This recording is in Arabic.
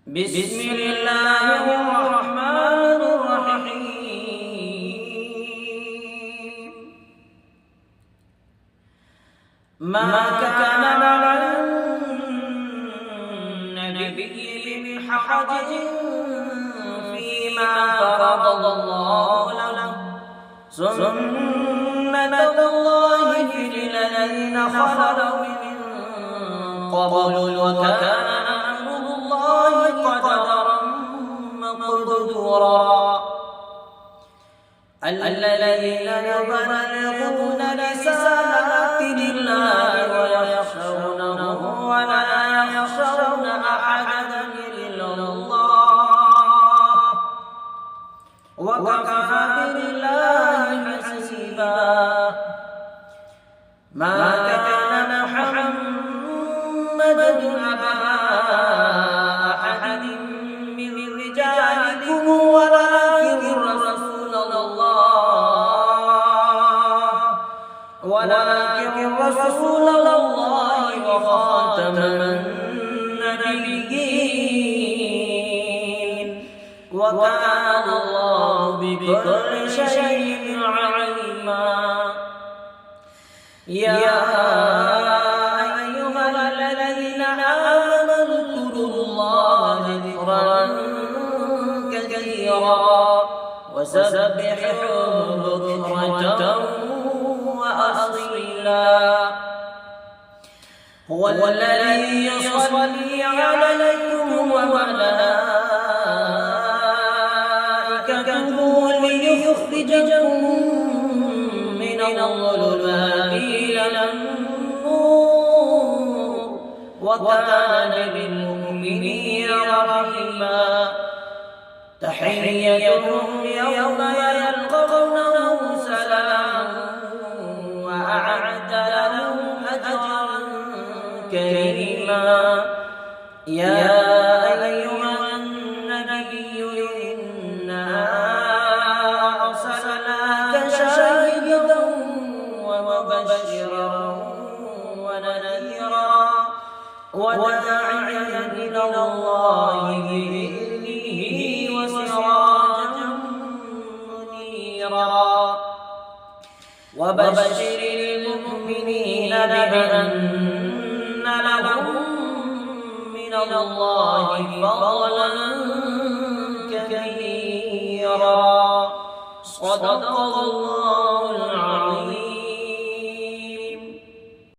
بسم الله الرحمن الرحيم. ما كان على النبي من حرج فيما فرض الله له، سنة الله في الذين خلوا من قبل، وكان أمر الله قدرا مقدورا. الذين يبلغون رسالات الله ويخشونه ولا يخشون أحدا إلا الله، وكفى بالله حسيبا. ما كان محمد أبا أحد من رجالكم ولكن رسول الله وخاتم النبيين، وكان الله بكل شيء عليما. يا أيها الذين آمنوا اذكروا الله ذكرا كثيرا وسبحوه بكرة وأصيلا. هو الذي يصلي عليكم وملائكته ليخرجكم من الظلمات إلى النور، وكان بالمؤمنين رحيما. تحيتهم يوم يلقونه سلام، وأعد لهم أجرا كريما. يا أيها النبي إنا أرسلناك شاهدا ومبشرا ونذيرا وداعيا إلى الله بإذنه وسراجا منيرا. وبشر المؤمنين بأن لهم من الله فضلا كبيرا. صدق الله